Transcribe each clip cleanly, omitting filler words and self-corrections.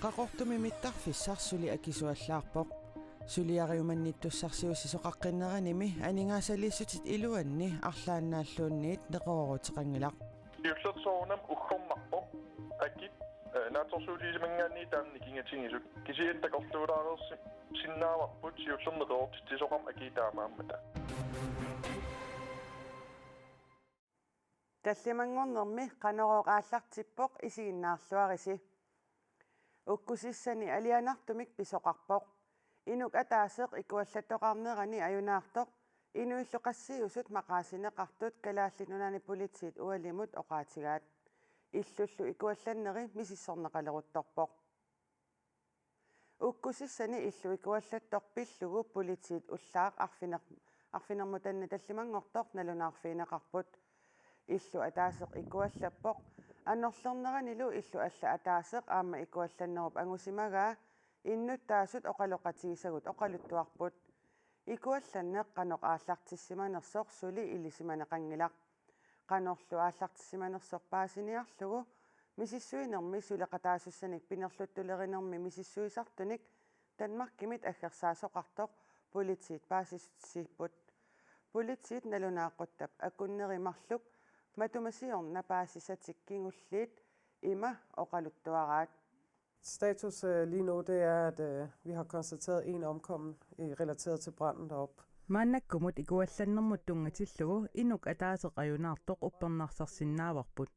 Qaqortumi mittarfissarssuli akisuallaarpoq suliariumannittussarsiussisoqaqqinneranimi aningaasaliissutit iluanni arlaannaаллуунниит neqororutiqangilaq Iullersoornam ukhormarpoq akit naatorsuuliisimangaanni taamni kingatingisuk kisiittaqorluulaareersi sinnaavarput siullerneqortisoqam akitaamaammata таллимангорнерми qanoroqaallartippoq isiginnaarluarisi ukkusissani alianartumik pisoqarpoq inuk ataaseq ikuallatoqarnerani ajunaartoq inuilluqassiusut maqaasineqartut kalaallinunani politsiit ualimut oqaatigaat illullu ikuallanneri misissorneqaleruttorpoq ukkusissani illu ikuallattorpillugu politsiit ullaaq arfinermutanna tallimangortoq nalunaarfiineqarput illu ataaseq ikuallappoq annorlerneranilu illu alla ataaseq aama ikuallannerup angusimagaa innut taasut oqaloqatigisagut oqaluttuarput ikuallanneq qanoq aallartissimanersoq suli ilisimaneqangilaq qanorlu aallartissimanersorpaasiniarlugu misissuinermi suleqataasussaniq pinerluttulerinermi misissuisartunik Danmarkimit aggersaasoqartoq politsiit paasisutsiipput politsiit nalunaaqquttap akunnerimarluk matumasiorna paasisatikkinguliit ima oqaluttuaraat. Status lige nu, det er, at vi har konstateret en omkommen relateret til branden deroppe. Maannakkumut ikuallannermut tungatillugu inuk ataaseqajunaartoq uppernarsarsinnaavarput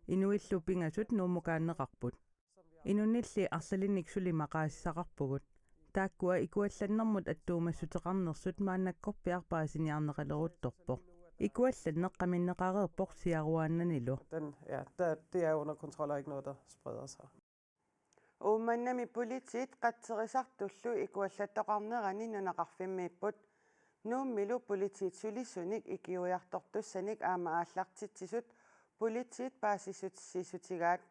inuillu pingasut nuumukaanneqarput inunilli arsalinnik suli maqaasisaqarpugut taakkua ikuallannermut attuumassuteqarnersut maannakkorpiarpaasiniarneqaleruttorpoq ikuallanneq qaminneqareerpoq siaruaannanilu. Det er under kontrol og ikke noget, der spreder sig. Uumannami politsiit qatserisartullu ikuallattoqarnerani nunaqarfimmiipput nuummilu politsiit sulissunik ikiujartortussanik aama aallartitsisut politsiit paasissutigaat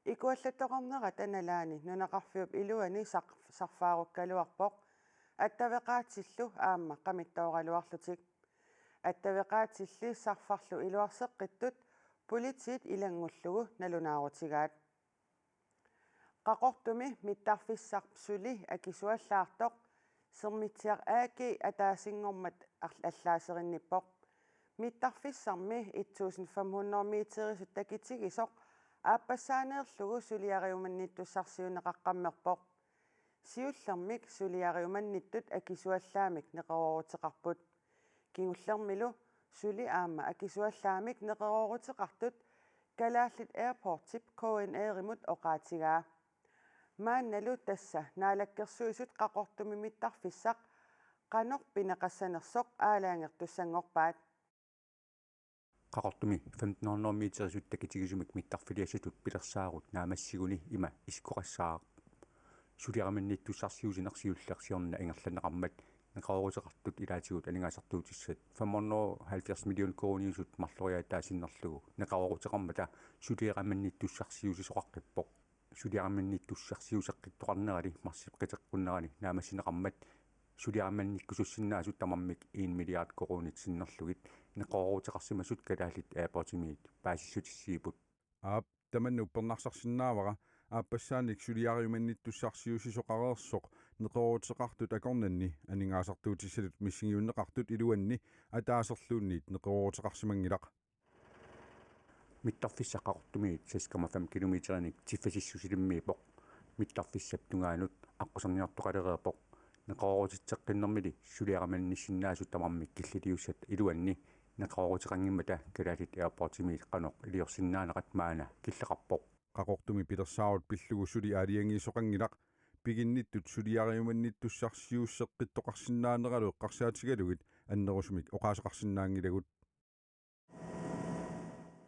ikuallattoqarnerat analaani nunaqarfiup iluani sarfaarukkaluarpoq attaveqaatillu aama qamittooraluarlutik attaveqaatilli sarfarlu iluarseqqittut politsiit ilangullugu nalunaarutigaat qaqortumi mittarfissarpsuli akisuallaartoq sermitsiaq aaki ataasingormat allaaserinnippoq mittarfissarmi 1500 meterisut takitigisoq aappasaaneerlugu suliariumannittussarsiuneqaqqammerpoq siullermik suliariumannittut akisuallaamik neqerorutiqarput kingullermilu suli aama akisuallaamik neqerorutiqartut kalaallit airportip KNA-rimut oqaatigaa maannalu tassa naalakkersuisut qaqortumi mittarfissaq qanorpineqassanersoq aalaangertussangorpaat qaqortumi 1500 meterisut takitigisumik mittarfiliassatut pilersaarut naamassiguni ima iskoqassaaq suliaramannittussarsiusinersiullersiorna ingerlaneqarmat neqerorutiqartut ilaatigut alingaasartuutissat 570 million koroniusut marloriaataasinnerlugu neqerorutiqarmata suliaramannittussarsiusisoqaqqippoq suliaramannittussarsiuseqqittoqarnerali marsipqiteqqunnerani naamassineqarmat suliarammannikkusussinnaassut tamarmik 1 milliard koronitsinnerlugit neqerorutiqarsimasut kalaallit airportimiit paasissutissiiput tamannu uppernarsarsinnaavara aappasaanik suliariumannittussarsiusisoqareersoq neqerorutiqartut akornanni aningaasartuutissalut missingiunneqartut iluanni ataaserluunniit neqerorutiqarsimangilaq mittarfissaqaqortumiit 6,5 kilometerinik tifasissusilimmiipoq mittarfissap tungaanut aqqusarniartoqalereepoq neqerorutitseqqinnermili suliaramannissinnaasut tamarmik killiliussat iluanni neqerorutiqangimmata kalaalit airportimiit qanoq iliorsinnaaneqat maana killeqarpoq qaqortumi pilersaarut pillugu suli aaliangiisoqangilaq piginnittut suliariumannittussarsiusseqqittoqarsinnaaneraluu eqqarsaatigalugit annerusumik oqaaseqarsinnaangilagut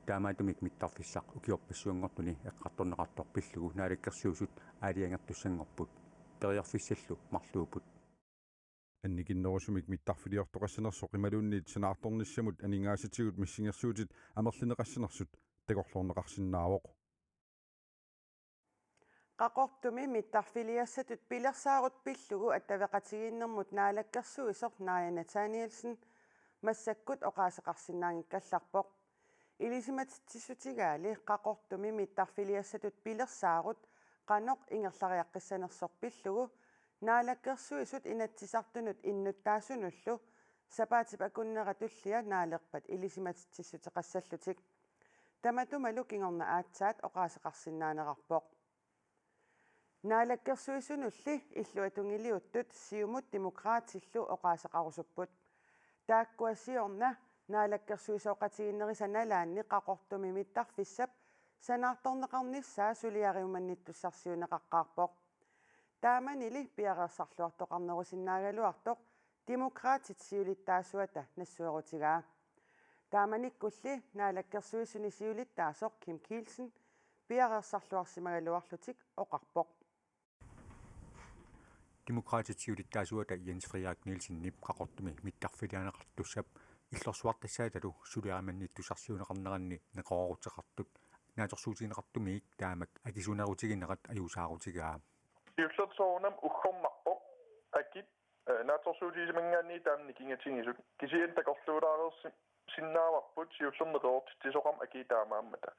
taamaatumik mittarfissaq ukiorpassuangortuni eqqartorneqartor pillugu naalikkersuusut aaliangertussangorput periarfissallu marluuput annikinnerusumik mittarfiliortoqassanersoq imaluunniit sanaartornissamut aningaasatigut missingersuutit amerlineqassanersut taqorlorneqarsinnaavoq qaqortumi mittarfiliassatut pilersaarut pillugu attaveqatigiinnermut naalakkersuisoq Naja Nathanielsen massakkut oqaaseqarsinnaangikkallarpoq ilisimatitsutigaali qaqortumi mittarfiliassatut pilersaarut qanoq ingerlariaqqissanersorpillugu naalakkersuisut inatsisartunut innuttaasunullu sapaatip akunneratullia naaleqpat ilisimatitsissuteqassallutik tamatumalu kingorna aatsaat oqaaseqarsinnaanerarpoq naalakkersuisunulli illuatungiliuttut siumut demokraatillu oqaaseqarusupput taakkuassiorna naalakkersuisoqatiginnerisanaalaanni qaqortumi mittarfissap sanaartorneqarnissaa suliariumannittussarsiuneqaqqaarpoq taamanili piareersarluartoqarnerusinnaagaluartoq demokraatit siulittaasuata nassuerutigaa taamanikkulli naalakkersuisuni siulittaasoq Kim Kielsen piareersarluarsimagaluarlutik oqarpoq demokraatit siulittaasuata Jens Frederik Nielsen nip qaqortumi mittarfilianeqartussap иллорсуартассааталу сулиараманниттусарсиунеқарнеранни неқорорутеқартут нааторсуутигинеқартумиик таамак акисунерутигинеқат аюусаарутигаа Iullorsoornam ukhormarpoq akit naatorsuutigisimангаанни таамни кингатингисут кисиан такорлуулаарерси синнааwarput siullorneqort tisoqam akitaamaamata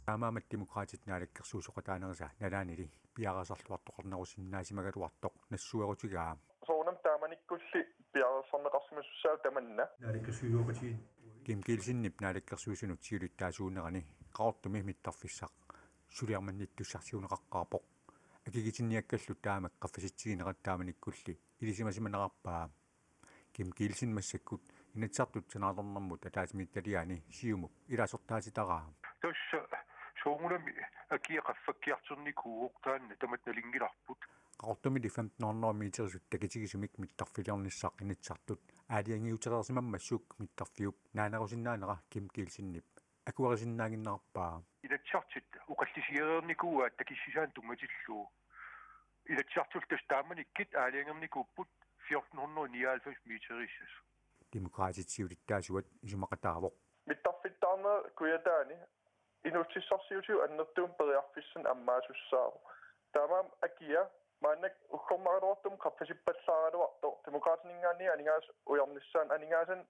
таамаамат демократит наалаккерсуусоқатаанериса налаанили пиареасарлуартоқарнерусиннаасимагалуартоқ нассуерутигаа soornam taamanikkulli piareersorneqarsimussaau tamanna наалаккерсуилуоқатигин Kim Kielsen-nip naалаккерсуисунут сиулиттаасуунерани қаортуми миттарфиссақ сулиарманниттуссарсиунеқаққарпоқ акигитинниаккаллу таамак қаффаситсигинеқат тааманиккулли илисимасиманеқарпаа Kim Kielsen массаккут инатсартут санаалернэрмут атаатимитталиаани сиумук илаасортаатитараа тасса соongulami акиақаффаккиартерникууоқ таанна тамат налингиларпут qaqortumili 1500 meterisut takitigisumik mittarfiliornissaaq initsartut aaliangiuterersimammassuk mittarfiup naanerusinnaanera Kim Kielsen-nip akuarisinnaanginnerpaa илатсартит уқаллисиерерникууа такиссисаан тунгатиллуу илатсартул тас тааманиккит аалиангерникууппут 1499 метерissas demokraatit siulittaasuat isumaqataavoq mittarfittaarne kuyataani inutsissarsiusiu annertuum periarfissan ammaasussaavo taamaam akia maanak ukhormaraluartum qaffasippallaaraluarto demokraatiningaanni aningaas ujarnissaan aningasan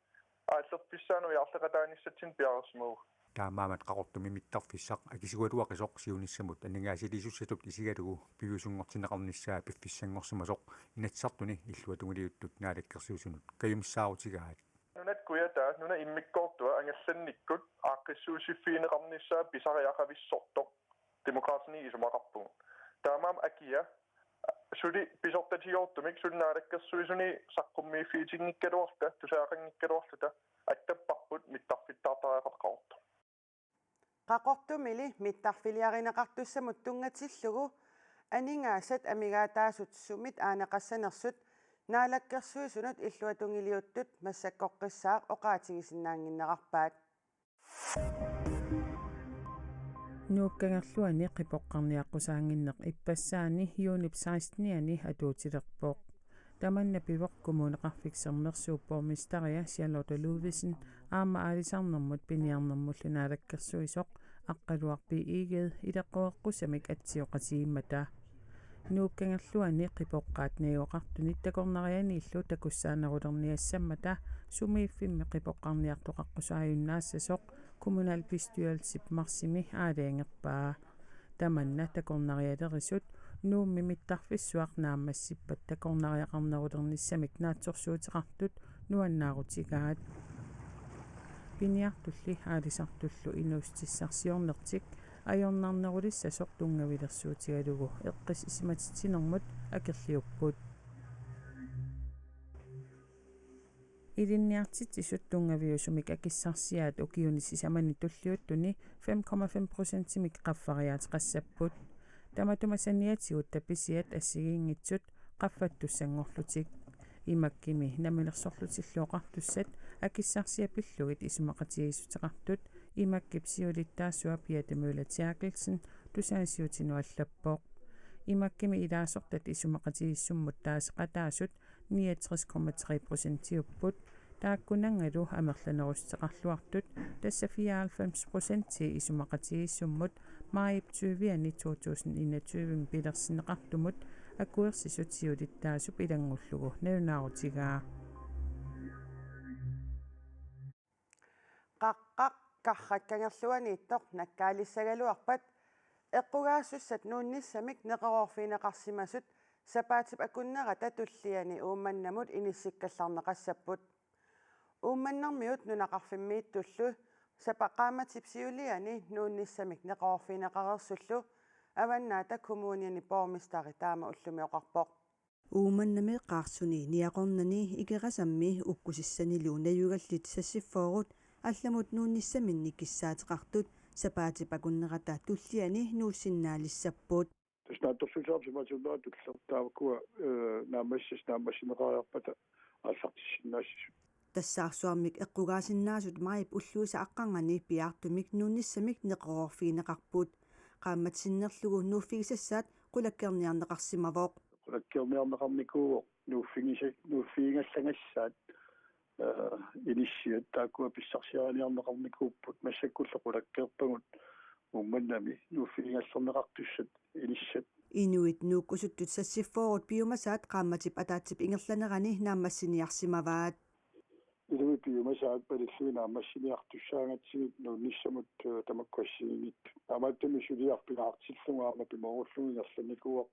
aallerpissaanu ujarleqataanissatsin piarersmuug таамаамат qaqortumi mittarfissaq akisigualuaqisoq siunissamut анингаасилисуссатут исигалугу пивусунгортинеқарниссаа пиффиссангорсимасоқ инатсартуни иллуатунгилиуттут наалаккерсуусунут каюмиссаарутигаат нунат куятаа нуна иммиккортуа ангерланниккут ааққиссуусиффиинеқарнissaa писариақависсорто демократини исумақарпугу таамаам акия сули писортатиортумик сулнаалаккерсуисуни саққуммииффиитингиккалуарта тусаақангиккалуарлута аттаппарпут миттарфиттаартариақартақарто qaqortumili mittarfiliarineqartussamut tungatillugu aningaasat amigaataasut sumit aaneqassanersut naalakkersuisunut illuatungiliuttut massakkoqqissaaq oqaatigisinnaanginneqarpaat nuukkangerluani qipoqqarniaqqusaanginneq ipassaani yuunip 16-niani atuutilerpoq tamanna pivoq kommuneqarfiksermersuuppormistaria Charlotte Ludvigsen aama aalisarnermut piniarnermullu naalakkersuisoq aqqaluarpi iigeed ileqqoeqqussamik atsioqatigimmata nuukkangerluani qipoqqaatniuoqartunit takornarianiillu takussaanerulerniassammata sumiiffimmi qipoqqarniartoqaqqusaajunnaassassoq kommunalbestyrelsip marsimi aaliangerpaa tamanna takornarialerisut nuummi mittarfissuaq naammassippat takornariaqarnerulernissamik naatsorsuutiqartut nuannaarutigaat piniartulli aalisartullu inuustissarsiornertik ajornarnerulissassoq tungavilersuutigalugu eqqis isimatitinermut akerliupput ilinniartitsisut tungaviusumik akissarsiaat ukiunisisamani tulliuttuni 5,5%-imik qaffariaatiqassapput tamatumasaniatigut tapisiat assigiingitsut qaffattussangorlutik imakkimi namilersorlutilluoqartussat akissarsiapillugit isumaqatigissuteqartut imakkip siulittaassua piatamuulatiaaqilsen tusaasiutinuallappoq imakkimi ilaasortat isumaqatigissummut taaseqataasut 69,3%-iupput taakkunangalu amerlanerusteqarluartut tassa 94% isumaqatigissummut maip 2021 pilersineqartumut akuersisut siulittaasup ilangullugu naunаарutigaa qaqqaq qarrakkangerluaniittoq nakkaalisagaluarpat eqqugaassut nuunnissamik neqerorfiineqarsimasut sapaatip akunnarata tulliani uummannamut inissikkallarneqassaput uummannarmiut nunaqarfimmiittullu sapaqaamatipsiuliani nuunnissamik neqerorfiineqarersullu avannaata kommuniani pormistari taama ullumi oqarpoq uumannami qaarsuni niaqornani ikerasammi ukkusissanilu nayugallit sassifoorut алламут нуунниссаминни киссаатеқартут сапаатипакуннерата туллиани нуусиннаалиссаппут туснаатторсусаарсиматунаа туллертаавакуа наамассинеқариарпата ааллартиссиннаассису тассаарсуармик эққугаасиннаасут маип уллуиса аққангани пиаартумик нуунниссамик неқерорфиинеқарпут qaammatsinnerlugu nuuffigisassaat qulakkerniarneqarsimavoq qulakkerniarneqarnikuuq nuuffiingallangassaat inisiat taakua pissarsiaaniarneqarnikuupput massakkullu qulakkeerpagut ummannami nuuffiingallerneqartussat inissat inuit nuukkusuttut sassifoorut piumasaat qaammatip ataatip ingerlanerani naammassiniarsimavaat inuit piumasaat palilluinaammassiniartussaangatsigit nuunnissamut tamakkuassiinit amattumi suliarpilaartillungaarma pimorullugu ingerlanikuuq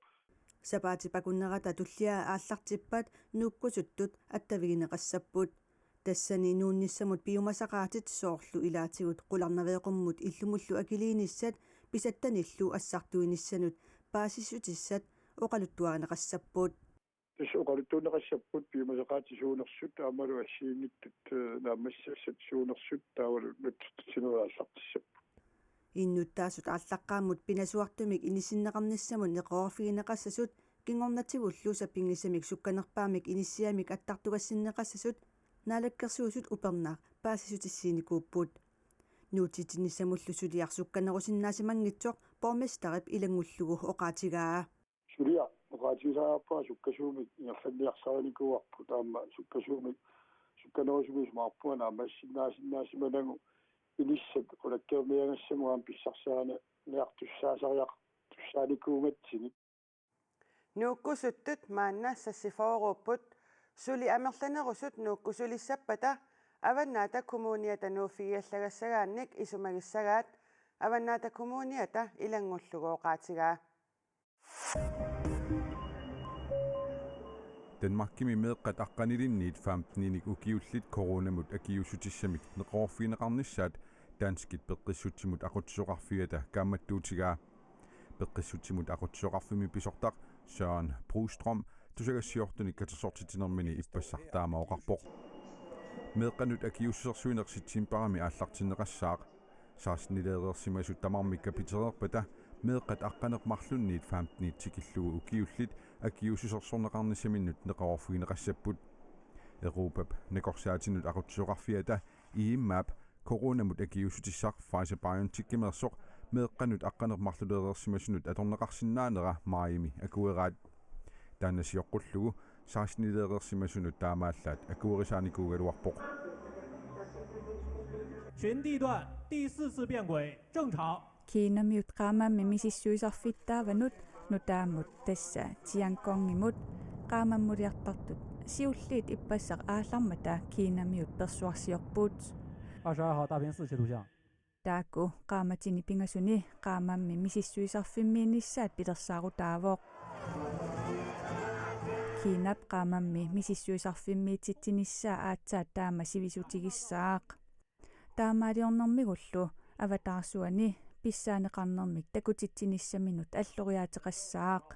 сапаатипакуннерата туллиа ааллартиппат нууккусуттут аттавигинеқассаппут тассани нуунниссамут пиумасақаатит соорлу илаатигут қуларнавеэқуммут иллумуллу акилииниссат писаттаниллу ассартуиниссанут паасиссутиссат оқалуттуаринеқассаппут тус оқалуттуунеқассаппут пиумасақаатисуунерсут аамалу ассиинниттут наамассассат суунерсут таавалу нуттсинуааллартиссап иннуттаасут ааллаққааммут пинасуартумик инисиннеқарниссамут неқорфигинеқассасут кингорнатигуллу саппингисамик сукканерпаамик иниссиамик аттартугассиннеқассасут наалаккерсуусут упернаа паасисутиссииникууппут нуутитинниссамуллу сулиарсукканерусиннаасимангитсоқ порместарип илангуллугу оқаатигаа сулиа оқаатигаарпаа суккасуумик ингерланниарсааникуарпу таама суккасуумик сукканерусумис маарпуа наамассиннаасиннаасиманагу инissat qulakkerniangassamuam pissarsaana niartussaasariaq tussaanikkuungatsini nuukkusuttut maanna sassifooruupput suli amerlanerusut nuukkusulissapata avannaata kommuniata nuuffigiallagassagaannik isumagissagaat avannaata kommuniata ilangulluguoqaatigaa Danmarkimi meeqqat aqqanilinniit 15-nik ukiullit coronamut akiusutissamik neqorfiineqarnissaat danskit peqqissutsimut aqutsoqarfiata kaammattuutigaa peqqissutsimut aqutsoqarfimi pisortaq Søren Brostrøm tusagassiortunik katersortitinermini ippassartaamaoqarpoq meeqqanut akiussersuinersitsimparami aallartineqassaaq saasnileerersimasut tamarmik kapitererpata meeqqat aqqanermarlunniit 15-it tikillugu ukiullit akiususersorneqarnissaminnut neqorfiineqassapпут Europap neqorsaatinut aqutsoqarfiata iimmaap coronamut akiusutissaq Pfizer-BioNTech-kimersoq meeqqanut aqqanermarluleerersimasunut atorneqarsinnaanera Miami akueraat taannasiоққуллугу saasnileerersimasunut taamaallaat akuerisaanikuugaluarpoq 全地段第4次变轨正常 Kiinamiut qaamammi misissuisarfittaavanut nutaammut tassa tianqorngimut qaamammuliartartut siulliit ippassaq aallarmata kiinamiut persuarsiorpuut 22号大坪4截图像 taakku qaamatini pingasuni qaamammi misissuisarfimmiinissaat pilersaarutaavoq kiinap qaamammi misissuisarfimmiitsittinissaa aatsaat taama sivisutigissaaq taamaaliornermigullu avataarsuani pissaaneqarnermik takutittinissaminut alloriaateqassaaq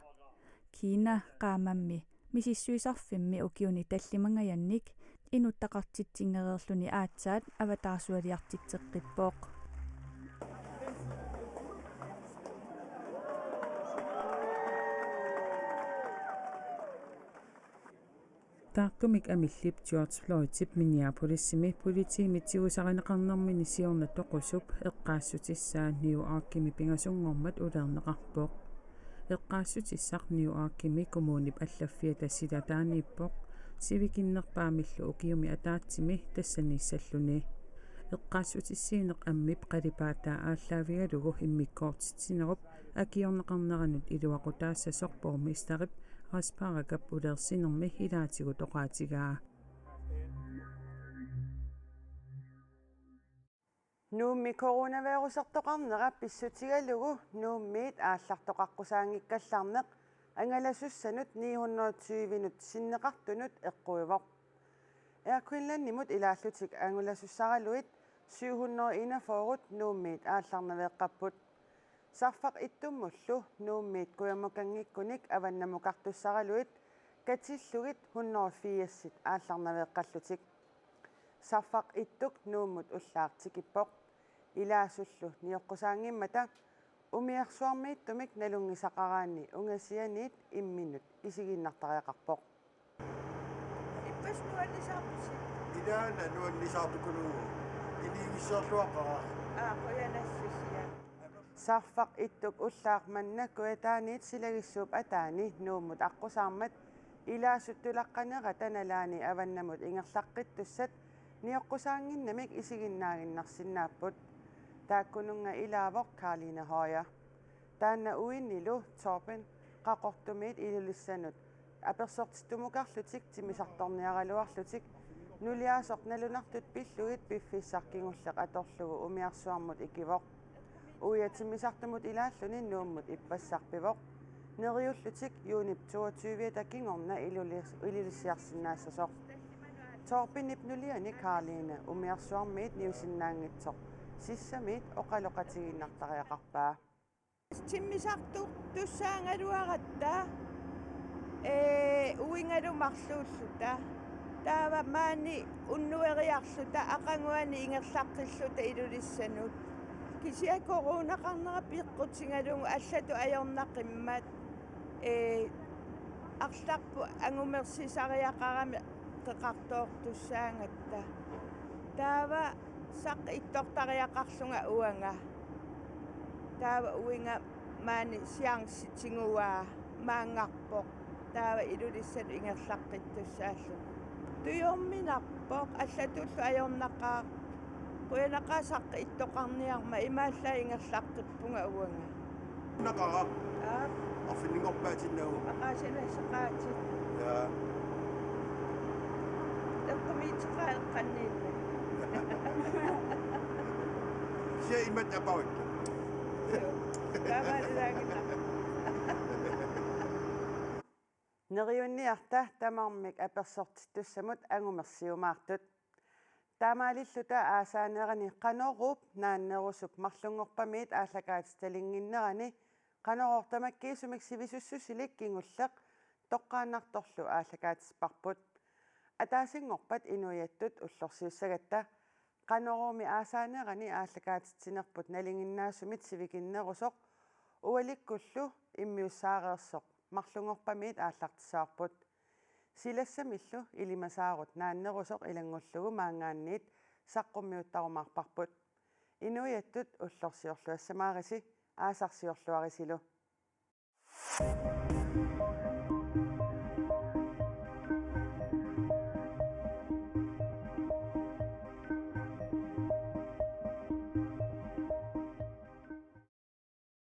kiina qaamammi misissuisarfimmi ukiuni tallimangayannik inuttaqartittingereerluni aatsaat avataarsualiartitseqqippoq taartumik amillip George Floydip Minneapolisimi politiimitsiusarineqarnermini siorna toqusup eqqaassutissaan New Yorkimi pingasungormat ulerneqarpoq eqqaassutissaq New Yorkimi kommunip allaffiata silataaniippoq sivikinnerpaamillu ukiumi ataatsimi tassaniissalluni eqqaassutissiineq ammip qalipaataa aallavigalugu immikkoortitsinerup akiorneqarneranut iluaqutaassassoq pormistarip asparagap ulersinermi ilaatigut oqaatigaa Nuummi coronavirusertoqarneqa pissutigalugu nuummiit aallartoqaqqusaankikkallarneq angalasussanut 920-nut sinneqartunut eqquivoq Eaqquillannimut ilaallutik angulasussaraluit 741 nuummiit aallarnaveeqqapput sarfaq ittummullu nuummiit kuyamukanngikkunik avannamuqartussaraluit katillugit 180 aallarnaveeqqallutik sarfaq ittuk nuummut ullaartikippoq ilaasullu nioqqusaangimmata umiarsuarmiittumik nalungisaqaraanni ungasianiit imminut isiginnartariaqarpoq иппаснуалисаарпуси идаана нуаллисаартукулуу илигиссерлуақара қоянассусия sarfaq ittuk ullaarmanna kuetaaniit silagissuup ataani nuummut aqqusаарmat ilaasuttulaqqanerata nalaani avannamut ingerlaqqittussat nioqqusaanginnamik isiginnaaginnarsinnaapput taakkununga ilaavoq Karline Højer taanna uinnilu Torben qaqortumiit ilulissanut apersortistumuqarlutik timisartorniaraluarlutik nuliaasoq nalunartut pillugit piffissarkingulleq atorlugu umiarsuarmut ikivoq uiatimisartumut ilaalluni nuummut ippassarpivoq neriullutik juunip 22 takingorna ilulissiarsinnaassasоq Torben ipnuliani Karline umiarsuarmiit niusinnaangitsoq sissamiit oqaloqatiginnartariaqarpaa тиммисарту туссаангалуаратта уингалумарлууллута таава маани уннуэриарлута ақангуани ингерлаққиллута илулиссанут кисиа коронақарнера пиққутингалугу аллату аёрнақиммат арларпу ангумерсисариақарами теқартоортуссаангатта таава сақ иттортариақарлунга уанга таава уинга маани сиарнситингуаа маангарпоқ таава илулиссалу ингерлаққиттуссааллу туйорминарпоқ аллатуллу аёрнақаа куянақаа саққи иттоқарниарма имаалла ингерлаққиппунга уанга нақара аффинингорпаатиннагу ақаасинасеқаати я таққумиитеқаэққанниилла сия имат апауит тааваалаагина neriunniarta tamarmik apersortittussamut angumерсиумаартут таамаалиллута аасаанерани qanorruup нааннерусуп марлунгорпамиит ааллакаатиталингиннерани qanorortamakkiisumik sivisussusilik kingulleq toqqaannartorlu ааллакаатиспарпут атаасингорпат инуяттут уллорсиуссагатта qanorumi aasaanерани ааллакаатитсинерпут налингиннаасумит сивикиннерусоq уаликкуллу иммиуссаареерсоq марлунгорпамиит ааллартисаарпут силассамиллу илимасаарут нааннерусоq илангуллугу маангаанниит саққуммиуттарумаарпарпут инуяттут уллорсиорлуассамаариси аасарсиорлуарисилу